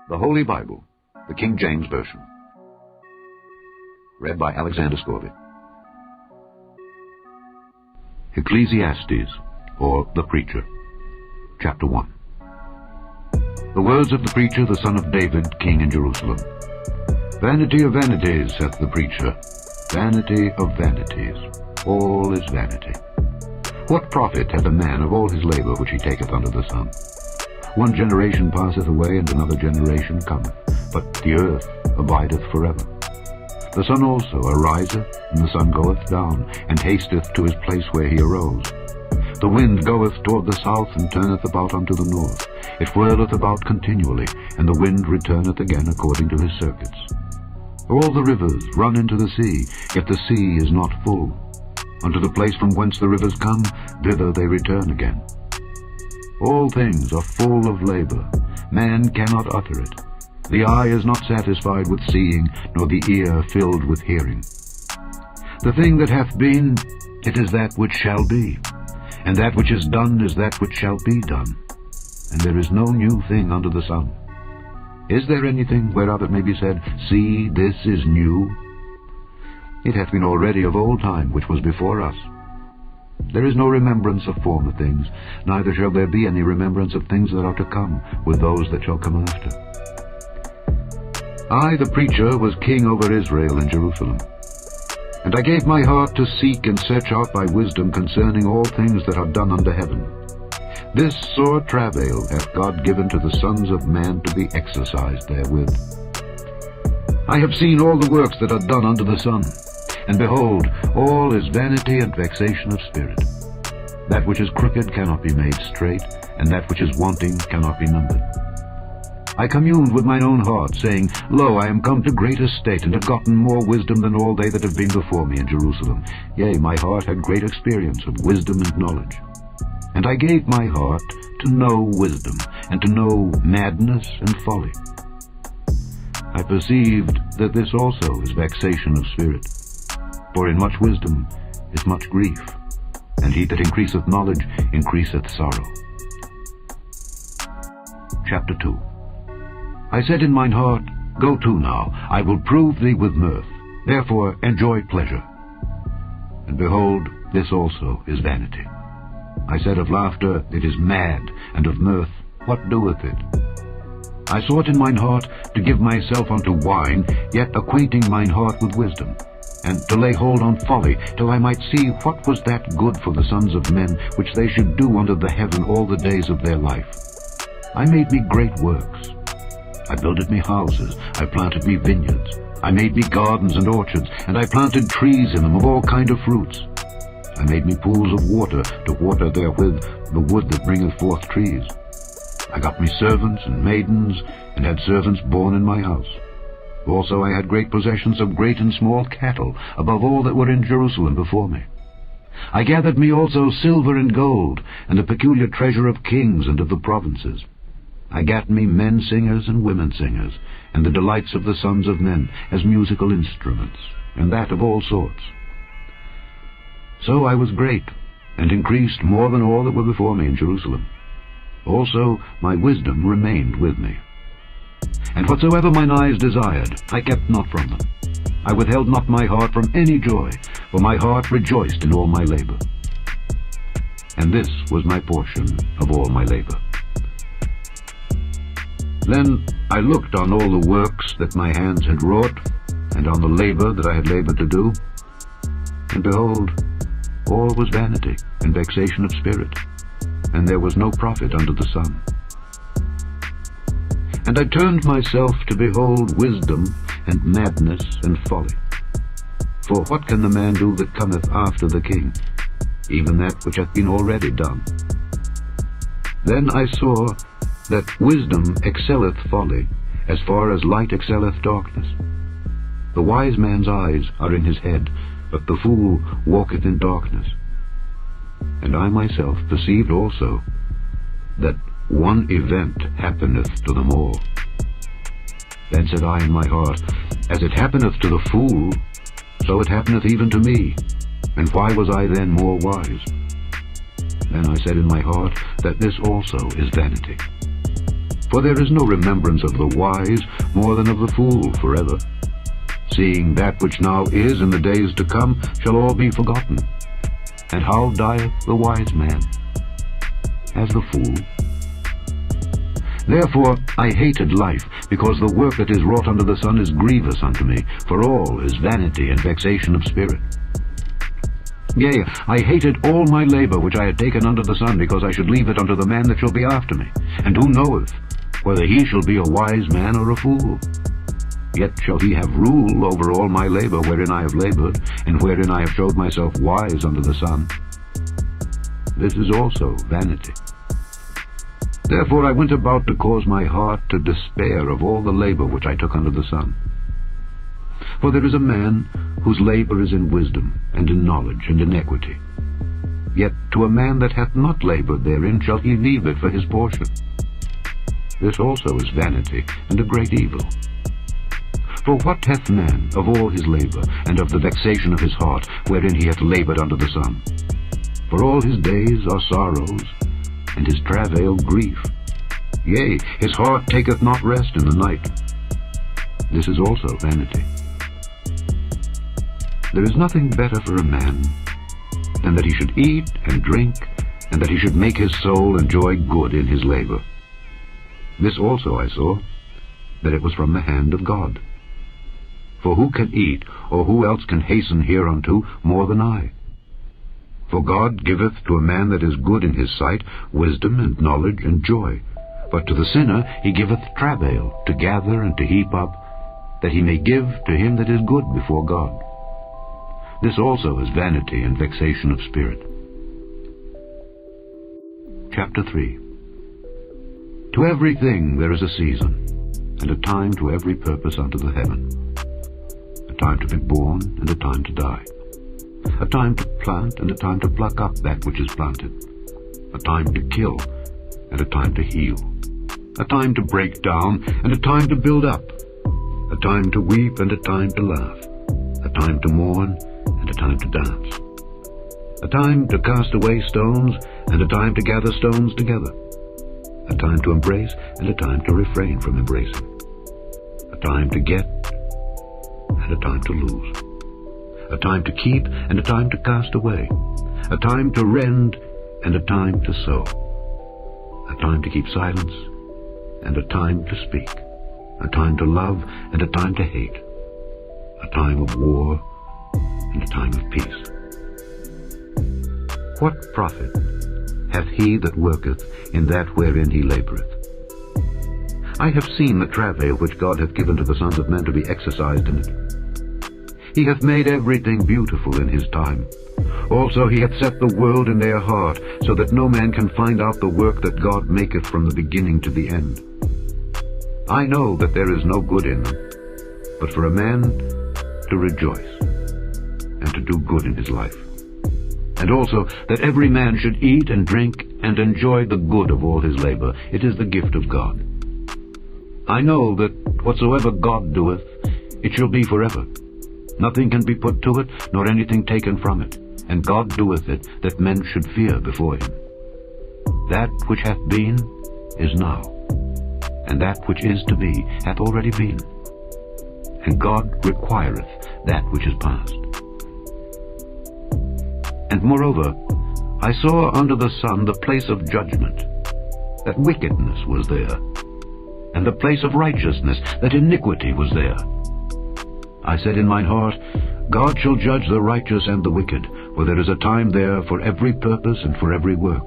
The Holy Bible, the King James Version. Read by Alexander Scorby. Ecclesiastes, or the Preacher, Chapter 1. The words of the preacher, the son of David, king in Jerusalem. Vanity of vanities, saith the preacher, vanity of vanities, all is vanity. What profit hath a man of all his labor which he taketh under the sun? One generation passeth away, and another generation cometh, but the earth abideth forever. The sun also ariseth, and the sun goeth down, and hasteth to his place where he arose. The wind goeth toward the south, and turneth about unto the north. It whirleth about continually, and the wind returneth again according to his circuits. All the rivers run into the sea, yet the sea is not full. Unto the place from whence the rivers come, thither they return again. All things are full of labor. Man cannot utter it. The eye is not satisfied with seeing, nor the ear filled with hearing. The thing that hath been, it is that which shall be, and that which is done is that which shall be done. And there is no new thing under the sun. Is there anything whereof it may be said, See, this is new? It hath been already of old time, which was before us. There is no remembrance of former things, neither shall there be any remembrance of things that are to come with those that shall come after. I, the preacher, was king over Israel in Jerusalem. And I gave my heart to seek and search out by wisdom concerning all things that are done under heaven. This sore travail hath God given to the sons of man to be exercised therewith. I have seen all the works that are done under the sun, and behold, all is vanity and vexation of spirit. That which is crooked cannot be made straight, and that which is wanting cannot be numbered. I communed with mine own heart, saying, Lo, I am come to great estate, and have gotten more wisdom than all they that have been before me in Jerusalem. Yea, my heart had great experience of wisdom and knowledge. And I gave my heart to know wisdom, and to know madness and folly. I perceived that this also is vexation of spirit. For in much wisdom is much grief, and he that increaseth knowledge increaseth sorrow. Chapter 2. I said in mine heart, Go to now, I will prove thee with mirth, therefore enjoy pleasure. And behold, this also is vanity. I said of laughter, It is mad, and of mirth, what doeth it? I sought in mine heart to give myself unto wine, yet acquainting mine heart with wisdom, and to lay hold on folly, till I might see what was that good for the sons of men, which they should do under the heaven all the days of their life. I made me great works. I builded me houses, I planted me vineyards. I made me gardens and orchards, and I planted trees in them of all kind of fruits. I made me pools of water, to water therewith the wood that bringeth forth trees. I got me servants and maidens, and had servants born in my house. Also I had great possessions of great and small cattle, above all that were in Jerusalem before me. I gathered me also silver and gold, and a peculiar treasure of kings and of the provinces. I gat me men singers and women singers, and the delights of the sons of men, as musical instruments, and that of all sorts. So I was great, and increased more than all that were before me in Jerusalem. Also my wisdom remained with me. And whatsoever mine eyes desired, I kept not from them. I withheld not my heart from any joy, for my heart rejoiced in all my labor. And this was my portion of all my labor. Then I looked on all the works that my hands had wrought, and on the labor that I had labored to do. And behold, all was vanity and vexation of spirit, and there was no profit under the sun. And I turned myself to behold wisdom and madness and folly. For what can the man do that cometh after the king? Even that which hath been already done. Then I saw that wisdom excelleth folly, as far as light excelleth darkness. The wise man's eyes are in his head, but the fool walketh in darkness. And I myself perceived also that one event happeneth to them all. Then said I in my heart, As it happeneth to the fool, so it happeneth even to me. And why was I then more wise? Then I said in my heart that this also is vanity. For there is no remembrance of the wise more than of the fool forever. Seeing that which now is in the days to come shall all be forgotten. And how dieth the wise man? As the fool. Therefore I hated life, because the work that is wrought under the sun is grievous unto me, for all is vanity and vexation of spirit. Yea, I hated all my labor which I had taken under the sun, because I should leave it unto the man that shall be after me. And who knoweth whether he shall be a wise man or a fool? Yet shall he have rule over all my labor wherein I have labored, and wherein I have showed myself wise under the sun. This is also vanity. Therefore I went about to cause my heart to despair of all the labor which I took under the sun. For there is a man whose labor is in wisdom, and in knowledge, and in equity. Yet to a man that hath not labored therein shall he leave it for his portion. This also is vanity, and a great evil. For what hath man of all his labor, and of the vexation of his heart, wherein he hath labored under the sun? For all his days are sorrows, and his travail grief. Yea, his heart taketh not rest in the night. This is also vanity. There is nothing better for a man than that he should eat and drink, and that he should make his soul enjoy good in his labor. This also I saw, that it was from the hand of God. For who can eat, or who else can hasten hereunto more than I? For God giveth to a man that is good in his sight wisdom and knowledge and joy. But to the sinner he giveth travail, to gather and to heap up, that he may give to him that is good before God. This also is vanity and vexation of spirit. Chapter 3. To everything there is a season, and a time to every purpose under the heaven. A time to be born, and a time to die. A time to plant, and a time to pluck up that which is planted. A time to kill, and a time to heal. A time to break down, and a time to build up. A time to weep, and a time to laugh. A time to mourn, and a time to dance. A time to cast away stones, and a time to gather stones together. A time to embrace, and a time to refrain from embracing. A time to get, and a time to lose. A time to keep, and a time to cast away. A time to rend, and a time to sow. A time to keep silence, and a time to speak. A time to love, and a time to hate. A time of war, and a time of peace. What profit hath he that worketh in that wherein he laboureth? I have seen the travail which God hath given to the sons of men to be exercised in it. He hath made everything beautiful in his time. Also he hath set the world in their heart, so that no man can find out the work that God maketh from the beginning to the end. I know that there is no good in them, but for a man to rejoice, and to do good in his life. And also that every man should eat and drink, and enjoy the good of all his labor. It is the gift of God. I know that whatsoever God doeth, it shall be forever. Nothing can be put to it, nor anything taken from it. And God doeth it, that men should fear before him. That which hath been is now, and that which is to be hath already been. And God requireth that which is past. And moreover, I saw under the sun the place of judgment, that wickedness was there, and the place of righteousness, that iniquity was there. I said in mine heart, God shall judge the righteous and the wicked, for there is a time there for every purpose and for every work.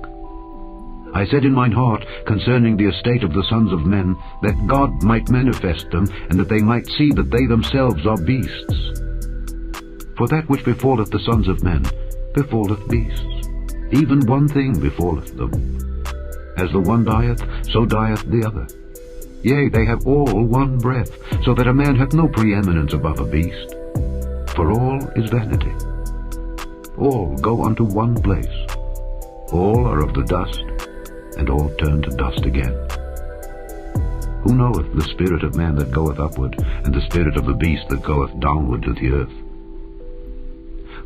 I said in mine heart concerning the estate of the sons of men, that God might manifest them, and that they might see that they themselves are beasts. For that which befalleth the sons of men befalleth beasts. Even one thing befalleth them. As the one dieth, so dieth the other. Yea, they have all one breath, so that a man hath no preeminence above a beast. For all is vanity. All go unto one place. All are of the dust, and all turn to dust again. Who knoweth the spirit of man that goeth upward, and the spirit of the beast that goeth downward to the earth?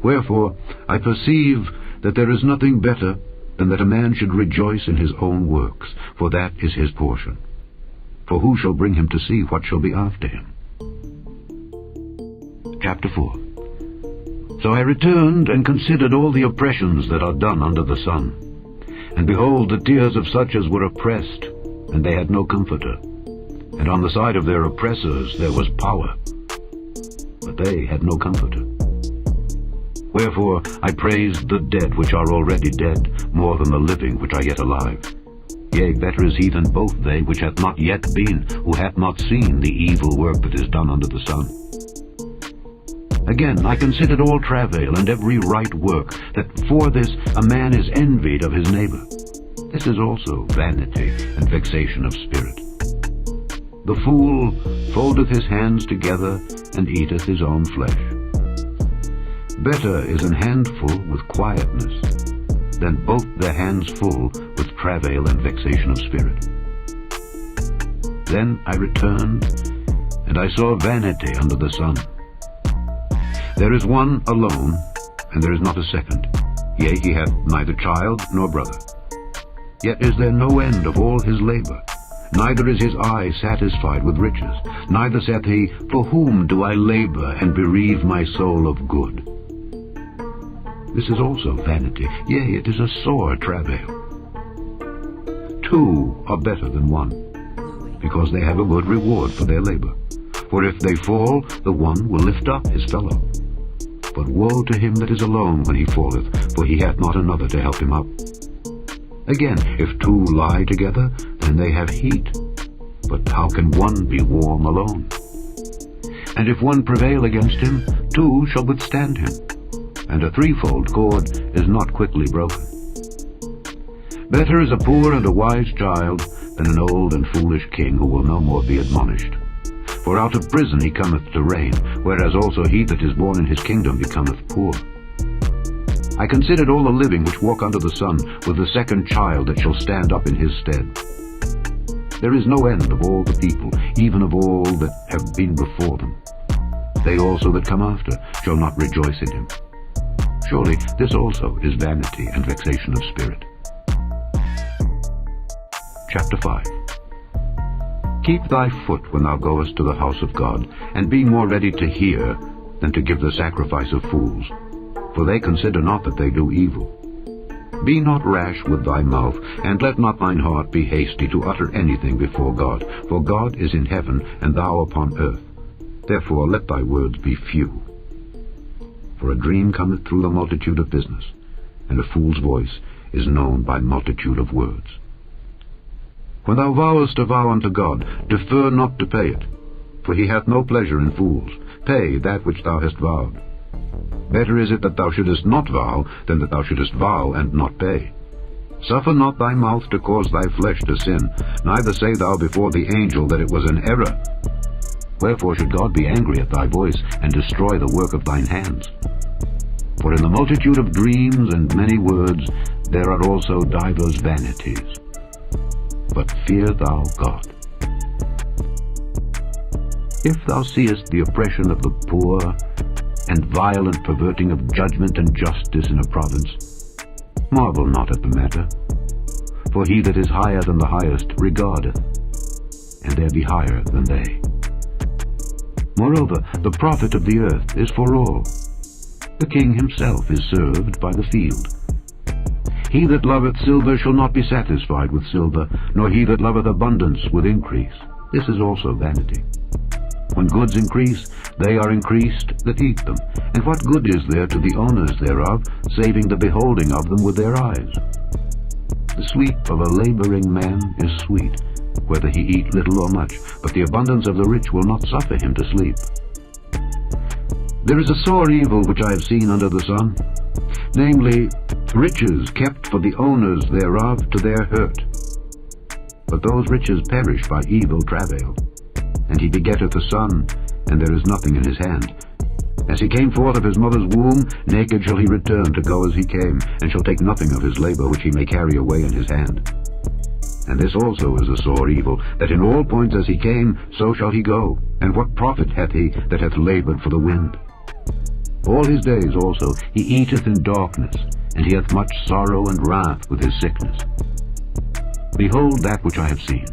Wherefore I perceive that there is nothing better than that a man should rejoice in his own works, for that is his portion. For who shall bring him to see what shall be after him? Chapter 4. So I returned and considered all the oppressions that are done under the sun. And behold, the tears of such as were oppressed, and they had no comforter. And on the side of their oppressors there was power, but they had no comforter. Wherefore I praised the dead which are already dead, more than the living which are yet alive. Yea, better is he than both they which hath not yet been, who hath not seen the evil work that is done under the sun. Again, I considered all travail and every right work, that for this a man is envied of his neighbor. This is also vanity and vexation of spirit. The fool foldeth his hands together, and eateth his own flesh. Better is an handful with quietness, than both their hands full with travail and vexation of spirit. Then I returned, and I saw vanity under the sun. There is one alone, and there is not a second. Yea, he hath neither child nor brother. Yet is there no end of all his labor. Neither is his eye satisfied with riches. Neither saith he, For whom do I labor and bereave my soul of good? This is also vanity. Yea, it is a sore travail. Two are better than one, because they have a good reward for their labor. For if they fall, the one will lift up his fellow. But woe to him that is alone when he falleth, for he hath not another to help him up. Again, if two lie together, then they have heat. But how can one be warm alone? And if one prevail against him, two shall withstand him. And a threefold cord is not quickly broken. Better is a poor and a wise child than an old and foolish king who will no more be admonished. For out of prison he cometh to reign, whereas also he that is born in his kingdom becometh poor. I considered all the living which walk under the sun, with the second child that shall stand up in his stead. There is no end of all the people, even of all that have been before them. They also that come after shall not rejoice in him. Surely this also is vanity and vexation of spirit. Chapter 5. Keep thy foot when thou goest to the house of God, and be more ready to hear than to give the sacrifice of fools, for they consider not that they do evil. Be not rash with thy mouth, and let not thine heart be hasty to utter anything before God, for God is in heaven, and thou upon earth. Therefore let thy words be few. For a dream cometh through the multitude of business, and a fool's voice is known by multitude of words. When thou vowest a vow unto God, defer not to pay it, for he hath no pleasure in fools. Pay that which thou hast vowed. Better is it that thou shouldest not vow, than that thou shouldest vow and not pay. Suffer not thy mouth to cause thy flesh to sin, neither say thou before the angel that it was an error. Wherefore should God be angry at thy voice, and destroy the work of thine hands? For in the multitude of dreams and many words there are also divers vanities. But fear thou God. If thou seest the oppression of the poor, and violent perverting of judgment and justice in a province, marvel not at the matter. For he that is higher than the highest regardeth, and there be higher than they. Moreover, the profit of the earth is for all. The king himself is served by the field. He that loveth silver shall not be satisfied with silver, nor he that loveth abundance with increase. This is also vanity. When goods increase, they are increased that eat them. And what good is there to the owners thereof, saving the beholding of them with their eyes? The sleep of a laboring man is sweet, whether he eat little or much, but the abundance of the rich will not suffer him to sleep. There is a sore evil which I have seen under the sun, namely, riches kept for the owners thereof to their hurt. But those riches perish by evil travail. And he begetteth a son, and there is nothing in his hand. As he came forth of his mother's womb, naked shall he return to go as he came, and shall take nothing of his labor which he may carry away in his hand. And this also is a sore evil, that in all points as he came, so shall he go. And what profit hath he that hath labored for the wind? All his days also he eateth in darkness, and he hath much sorrow and wrath with his sickness. Behold that which I have seen.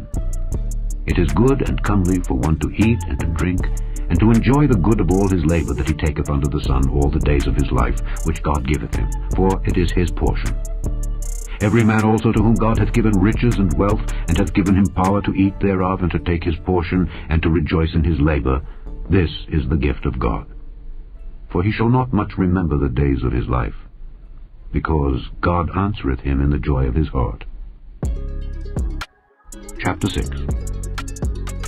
It is good and comely for one to eat and to drink, and to enjoy the good of all his labor that he taketh under the sun all the days of his life, which God giveth him, for it is his portion. Every man also to whom God hath given riches and wealth, and hath given him power to eat thereof, and to take his portion, and to rejoice in his labor, this is the gift of God. For he shall not much remember the days of his life, because God answereth him in the joy of his heart. Chapter 6.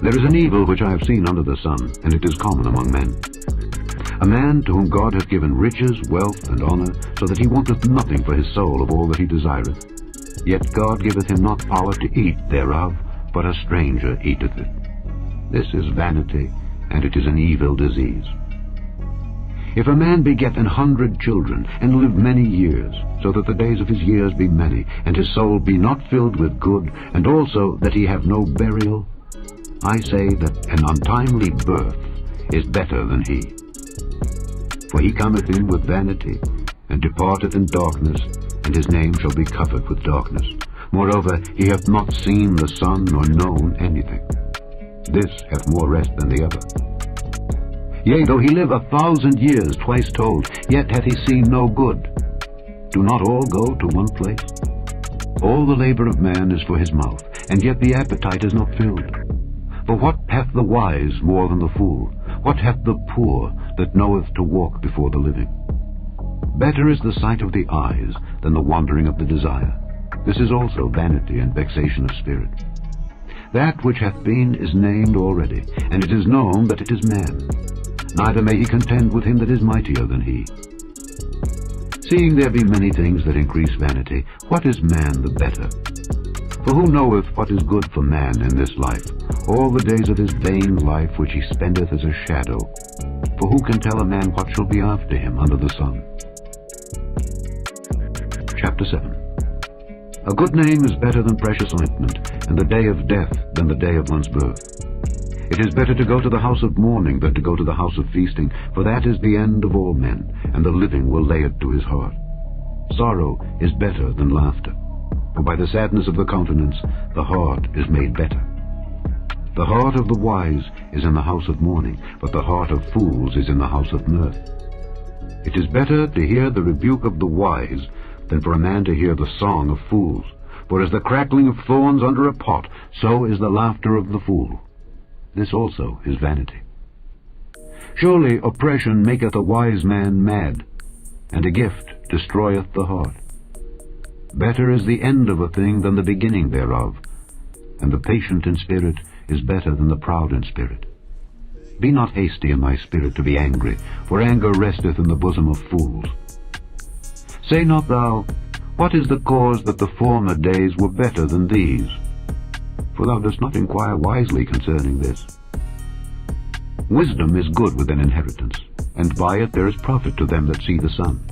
There is an evil which I have seen under the sun, and it is common among men. A man to whom God hath given riches, wealth, and honor, so that he wanteth nothing for his soul of all that he desireth. Yet God giveth him not power to eat thereof, but a stranger eateth it. This is vanity, and it is an evil disease. If a man beget 100 children, and live many years, so that the days of his years be many, and his soul be not filled with good, and also that he have no burial, I say that an untimely birth is better than he. For he cometh in with vanity, and departeth in darkness, and his name shall be covered with darkness. Moreover, he hath not seen the sun, nor known anything. This hath more rest than the other. Yea, though he live 1,000 years, twice told, yet hath he seen no good. Do not all go to one place? All the labor of man is for his mouth, and yet the appetite is not filled. For what hath the wise more than the fool? What hath the poor that knoweth to walk before the living? Better is the sight of the eyes than the wandering of the desire. This is also vanity and vexation of spirit. That which hath been is named already, and it is known that it is man. Neither may he contend with him that is mightier than he. Seeing there be many things that increase vanity, what is man the better? For who knoweth what is good for man in this life, all the days of his vain life which he spendeth as a shadow? For who can tell a man what shall be after him under the sun? Chapter 7. A good name is better than precious ointment, and the day of death than the day of one's birth. It is better to go to the house of mourning than to go to the house of feasting, for that is the end of all men, and the living will lay it to his heart. Sorrow is better than laughter, for by the sadness of the countenance the heart is made better. The heart of the wise is in the house of mourning, but the heart of fools is in the house of mirth. It is better to hear the rebuke of the wise than for a man to hear the song of fools. For as the crackling of thorns under a pot, so is the laughter of the fool. This also is vanity. Surely oppression maketh a wise man mad, and a gift destroyeth the heart. Better is the end of a thing than the beginning thereof, and the patient in spirit is better than the proud in spirit. Be not hasty in thy spirit to be angry, for anger resteth in the bosom of fools. Say not thou, what is the cause that the former days were better than these? For thou dost not inquire wisely concerning this. Wisdom is good with an inheritance, and by it there is profit to them that see the sun.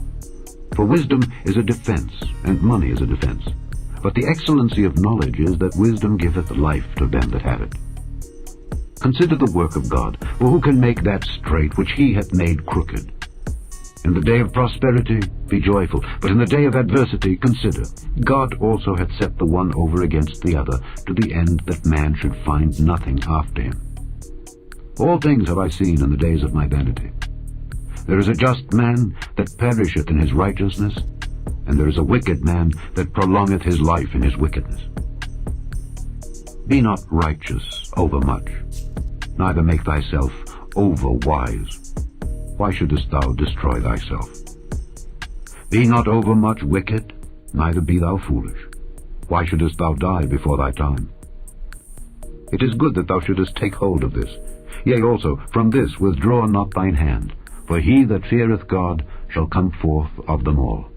For wisdom is a defense, and money is a defense. But the excellency of knowledge is that wisdom giveth life to them that have it. Consider the work of God, for who can make that straight which he hath made crooked? In the day of prosperity be joyful, but in the day of adversity consider. God also hath set the one over against the other, to the end that man should find nothing after him. All things have I seen in the days of my vanity. There is a just man that perisheth in his righteousness, and there is a wicked man that prolongeth his life in his wickedness. Be not righteous overmuch, neither make thyself over-wise. Why shouldest thou destroy thyself? Be not overmuch wicked, neither be thou foolish. Why shouldest thou die before thy time? It is good that thou shouldest take hold of this. Yea, also, from this withdraw not thine hand, for he that feareth God shall come forth of them all.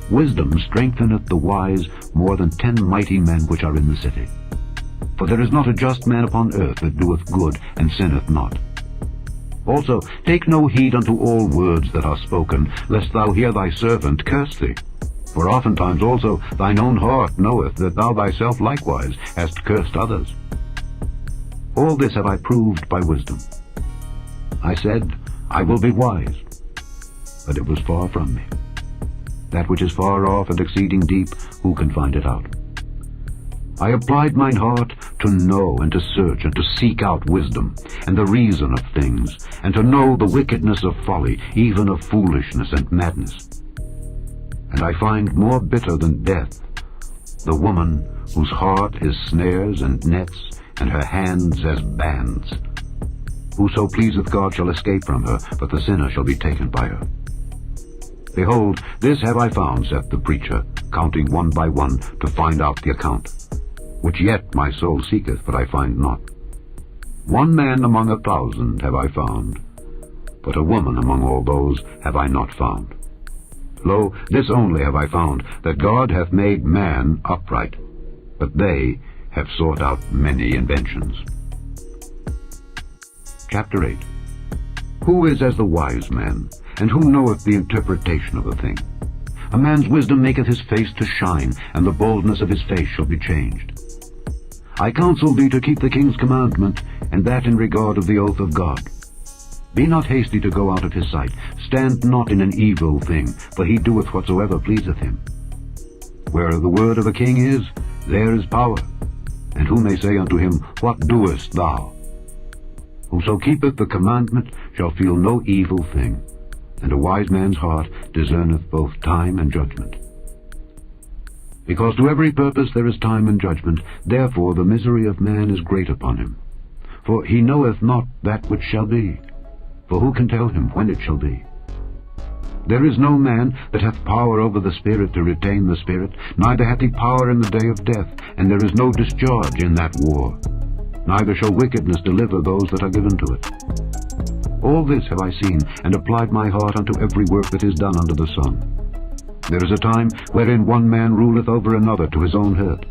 Wisdom strengtheneth the wise more than 10 mighty men which are in the city. For there is not a just man upon earth that doeth good and sinneth not. Also, take no heed unto all words that are spoken, lest thou hear thy servant curse thee. For oftentimes also thine own heart knoweth that thou thyself likewise hast cursed others. All this have I proved by wisdom. I said, I will be wise, but it was far from me. That which is far off and exceeding deep, who can find it out? I applied mine heart to know and to search and to seek out wisdom, and the reason of things, and to know the wickedness of folly, even of foolishness and madness. And I find more bitter than death the woman whose heart is snares and nets, and her hands as bands. Whoso pleaseth God shall escape from her, but the sinner shall be taken by her. Behold, this have I found, saith the preacher, counting one by one, to find out the account, which yet my soul seeketh, but I find not. One man among 1,000 have I found, but a woman among all those have I not found. Lo, this only have I found, that God hath made man upright, but they have sought out many inventions. Chapter 8. Who is as the wise man, and who knoweth the interpretation of a thing? A man's wisdom maketh his face to shine, and the boldness of his face shall be changed. I counsel thee to keep the king's commandment, and that in regard of the oath of God. Be not hasty to go out of his sight. Stand not in an evil thing, for he doeth whatsoever pleaseth him. Where the word of a king is, there is power. And who may say unto him, What doest thou? Whoso keepeth the commandment shall feel no evil thing, and a wise man's heart discerneth both time and judgment. Because to every purpose there is time and judgment, therefore the misery of man is great upon him. For he knoweth not that which shall be, for who can tell him when it shall be? There is no man that hath power over the Spirit to retain the Spirit, neither hath he power in the day of death, and there is no discharge in that war. Neither shall wickedness deliver those that are given to it. All this have I seen, and applied my heart unto every work that is done under the sun. There is a time wherein one man ruleth over another to his own hurt.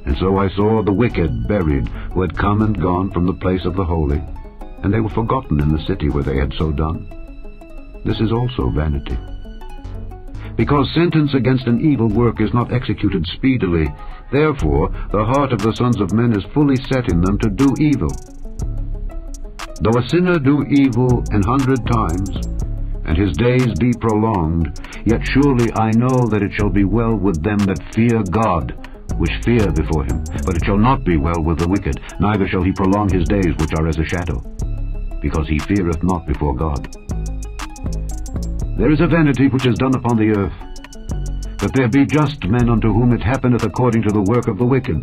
And so I saw the wicked buried, who had come and gone from the place of the holy, and they were forgotten in the city where they had so done. This is also vanity. Because sentence against an evil work is not executed speedily, therefore the heart of the sons of men is fully set in them to do evil. Though a sinner do evil 100 times, and his days be prolonged, yet surely I know that it shall be well with them that fear God, which fear before him. But it shall not be well with the wicked, neither shall he prolong his days which are as a shadow, because he feareth not before God. There is a vanity which is done upon the earth, that there be just men unto whom it happeneth according to the work of the wicked.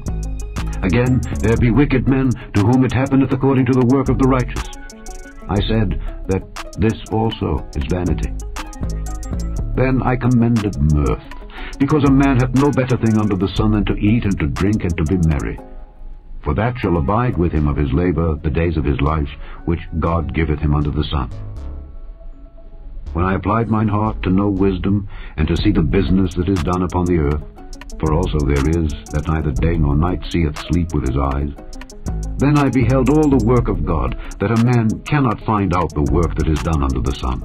Again, there be wicked men to whom it happeneth according to the work of the righteous. I said that this also is vanity. Then I commended mirth, because a man hath no better thing under the sun than to eat and to drink and to be merry. For that shall abide with him of his labor the days of his life, which God giveth him under the sun. When I applied mine heart to know wisdom, and to see the business that is done upon the earth, for also there is that neither day nor night seeth sleep with his eyes, then I beheld all the work of God, that a man cannot find out the work that is done under the sun.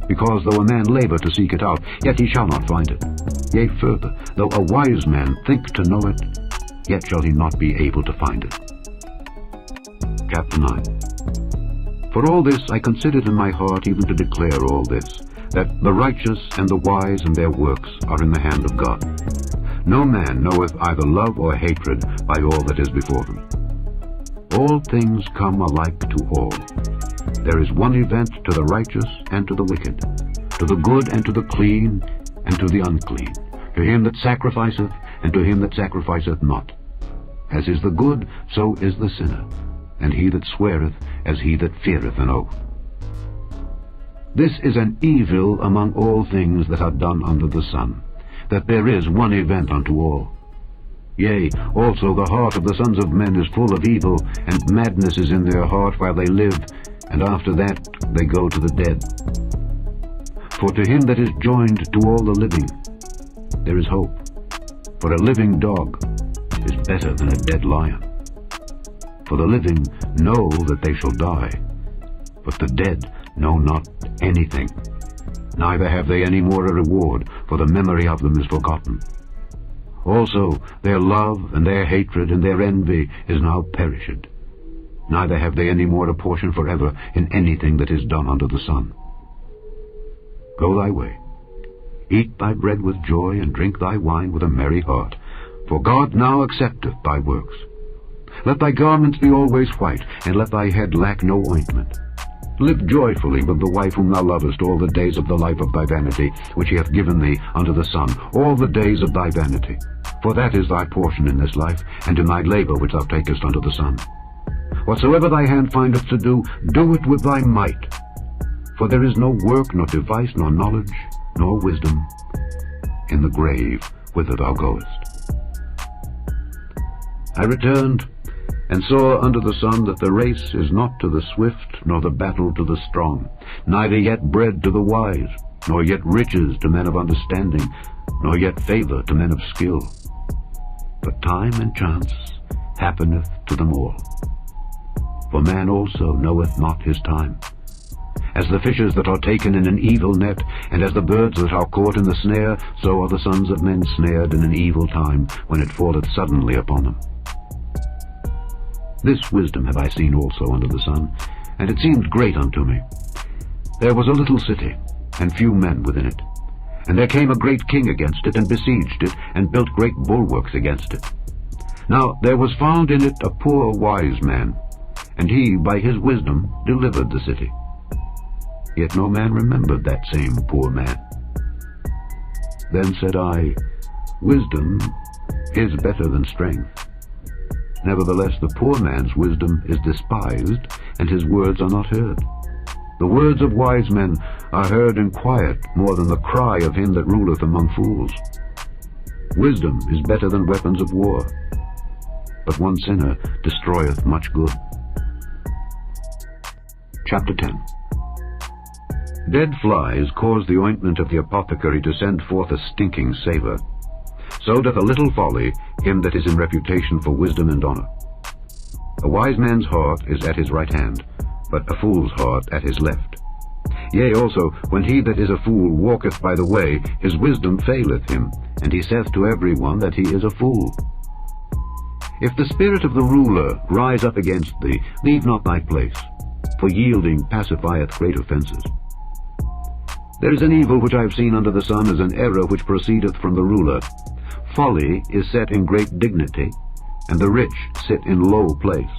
Because though a man labor to seek it out, yet he shall not find it. Yea, further, though a wise man think to know it, yet shall he not be able to find it. Chapter 9. For all this I considered in my heart even to declare all this, that the righteous and the wise and their works are in the hand of God. No man knoweth either love or hatred by all that is before them. All things come alike to all. There is one event to the righteous and to the wicked, to the good and to the clean and to the unclean, to him that sacrificeth and to him that sacrificeth not. As is the good, so is the sinner, and he that sweareth as he that feareth an oath. This is an evil among all things that are done under the sun, that there is one event unto all. Yea, also the heart of the sons of men is full of evil, and madness is in their heart while they live, and after that they go to the dead. For to him that is joined to all the living there is hope, for a living dog is better than a dead lion. For the living know that they shall die, but the dead know not anything, neither have they any more a reward, for the memory of them is forgotten. Also their love and their hatred and their envy is now perished, neither have they any more a portion forever in anything that is done under the sun. Go thy way, eat thy bread with joy, and drink thy wine with a merry heart, for God now accepteth thy works. Let thy garments be always white, and let thy head lack no ointment. Live joyfully with the wife whom thou lovest all the days of the life of thy vanity, which he hath given thee unto the sun, all the days of thy vanity. For that is thy portion in this life, and in thy labor which thou takest unto the sun. Whatsoever thy hand findeth to do, do it with thy might. For there is no work, nor device, nor knowledge, nor wisdom in the grave whither thou goest. I returned, and saw under the sun that the race is not to the swift, nor the battle to the strong, neither yet bread to the wise, nor yet riches to men of understanding, nor yet favor to men of skill. But time and chance happeneth to them all. For man also knoweth not his time. As the fishes that are taken in an evil net, and as the birds that are caught in the snare, so are the sons of men snared in an evil time, when it falleth suddenly upon them. This wisdom have I seen also under the sun, and it seemed great unto me. There was a little city, and few men within it. And there came a great king against it, and besieged it, and built great bulwarks against it. Now there was found in it a poor wise man, and he by his wisdom delivered the city. Yet no man remembered that same poor man. Then said I, Wisdom is better than strength. Nevertheless the poor man's wisdom is despised, and his words are not heard. The words of wise men are heard in quiet more than the cry of him that ruleth among fools. Wisdom is better than weapons of war, but one sinner destroyeth much good. Chapter 10. Dead flies cause the ointment of the apothecary to send forth a stinking savour. So doth a little folly him that is in reputation for wisdom and honour. A wise man's heart is at his right hand, but a fool's heart at his left. Yea, also, when he that is a fool walketh by the way, his wisdom faileth him, and he saith to every one that he is a fool. If the spirit of the ruler rise up against thee, leave not thy place, for yielding pacifieth great offences. There is an evil which I have seen under the sun, as an error which proceedeth from the ruler. Folly is set in great dignity, and the rich sit in low place.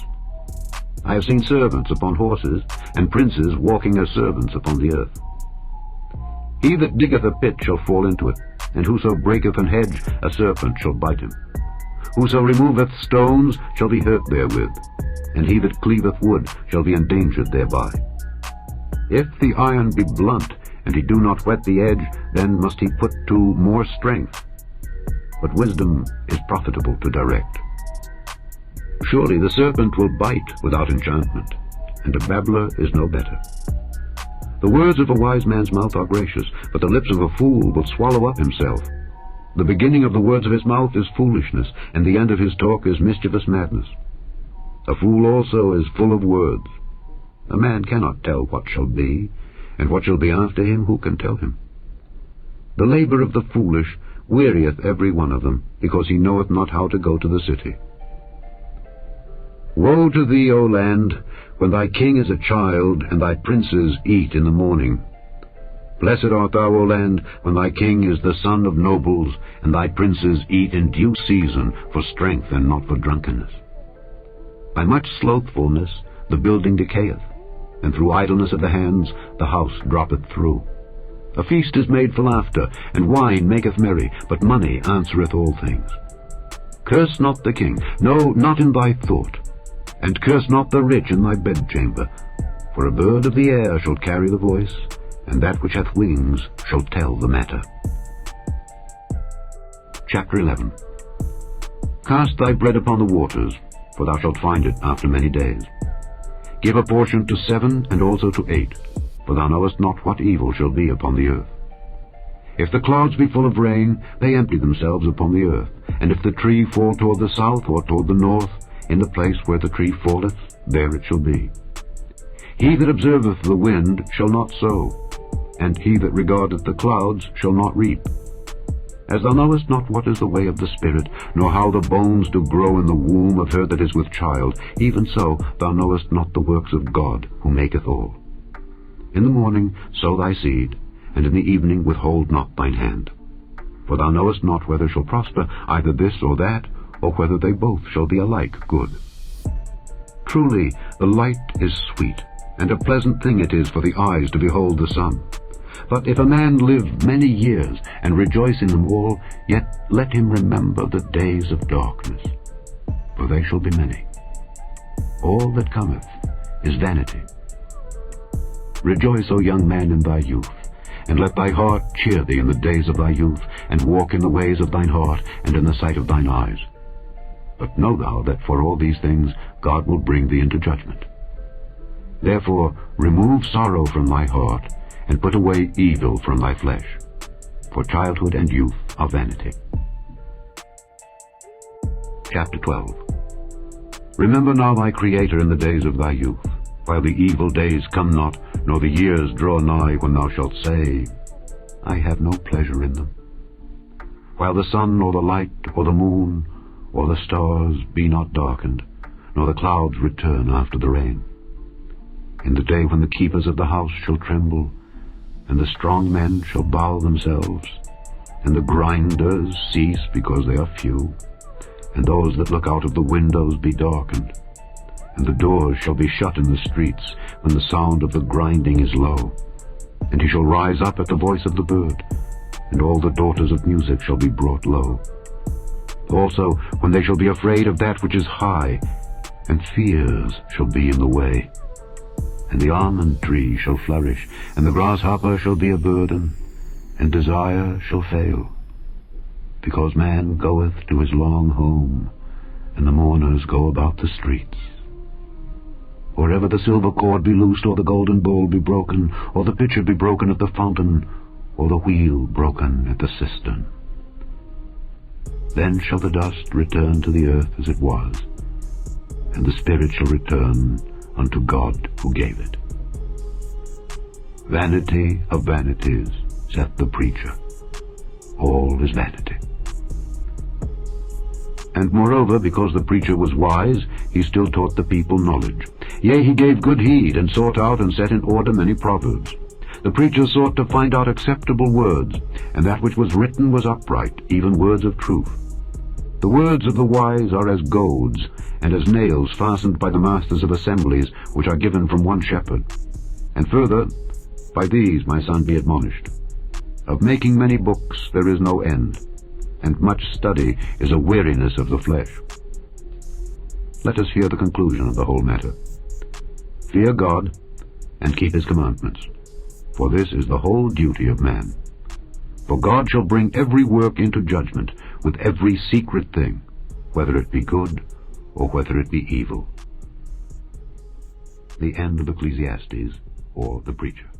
I have seen servants upon horses, and princes walking as servants upon the earth. He that diggeth a pit shall fall into it, and whoso breaketh an hedge, a serpent shall bite him. Whoso removeth stones shall be hurt therewith, and he that cleaveth wood shall be endangered thereby. If the iron be blunt, and he do not whet the edge, then must he put to more strength. But wisdom is profitable to direct. Surely the serpent will bite without enchantment, and a babbler is no better. The words of a wise man's mouth are gracious, but the lips of a fool will swallow up himself. The beginning of the words of his mouth is foolishness, and the end of his talk is mischievous madness. A fool also is full of words. A man cannot tell what shall be, and what shall be after him, who can tell him? The labor of the foolish wearieth every one of them, because he knoweth not how to go to the city. Woe to thee, O land, when thy king is a child, and thy princes eat in the morning. Blessed art thou, O land, when thy king is the son of nobles, and thy princes eat in due season, for strength and not for drunkenness. By much slothfulness the building decayeth, and through idleness of the hands the house droppeth through. A feast is made for laughter, and wine maketh merry, but money answereth all things. Curse not the king, no, not in thy thought, and curse not the rich in thy bedchamber, for a bird of the air shall carry the voice, and that which hath wings shall tell the matter. Chapter 11. Cast thy bread upon the waters, for thou shalt find it after many days. Give a portion to 7 and also to 8, for thou knowest not what evil shall be upon the earth. If the clouds be full of rain, they empty themselves upon the earth, and if the tree fall toward the south or toward the north, in the place where the tree falleth, there it shall be. He that observeth the wind shall not sow, and he that regardeth the clouds shall not reap. As thou knowest not what is the way of the Spirit, nor how the bones do grow in the womb of her that is with child, even so thou knowest not the works of God, who maketh all. In the morning sow thy seed, and in the evening withhold not thine hand. For thou knowest not whether shall prosper either this or that, or whether they both shall be alike good. Truly, the light is sweet, and a pleasant thing it is for the eyes to behold the sun. But if a man live many years, and rejoice in them all, yet let him remember the days of darkness, for they shall be many. All that cometh is vanity. Rejoice, O young man, in thy youth, and let thy heart cheer thee in the days of thy youth, and walk in the ways of thine heart, and in the sight of thine eyes. But know thou that for all these things God will bring thee into judgment. Therefore remove sorrow from thy heart, and put away evil from thy flesh, for childhood and youth are vanity. Chapter 12. Remember now thy Creator in the days of thy youth, while the evil days come not, nor the years draw nigh, when thou shalt say, I have no pleasure in them. While the sun, or the light, or the moon, or the stars be not darkened, nor the clouds return after the rain. In the day when the keepers of the house shall tremble, and the strong men shall bow themselves, and the grinders cease because they are few, and those that look out of the windows be darkened, and the doors shall be shut in the streets, when the sound of the grinding is low. And he shall rise up at the voice of the bird, and all the daughters of music shall be brought low. Also, when they shall be afraid of that which is high, and fears shall be in the way. And the almond tree shall flourish, and the grasshopper shall be a burden, and desire shall fail. Because man goeth to his long home, and the mourners go about the streets. Or ever the silver cord be loosed, or the golden bowl be broken, or the pitcher be broken at the fountain, or the wheel broken at the cistern. Then shall the dust return to the earth as it was, and the spirit shall return unto God who gave it. Vanity of vanities, saith the preacher. All is vanity. And moreover, because the preacher was wise, he still taught the people knowledge. Yea, he gave good heed, and sought out and set in order many proverbs. The preacher sought to find out acceptable words, and that which was written was upright, even words of truth. The words of the wise are as goads, and as nails fastened by the masters of assemblies, which are given from one shepherd. And further, by these, my son, be admonished. Of making many books there is no end, and much study is a weariness of the flesh. Let us hear the conclusion of the whole matter. Fear God, and keep his commandments, for this is the whole duty of man. For God shall bring every work into judgment, with every secret thing, whether it be good or whether it be evil. The end of Ecclesiastes, or the Preacher.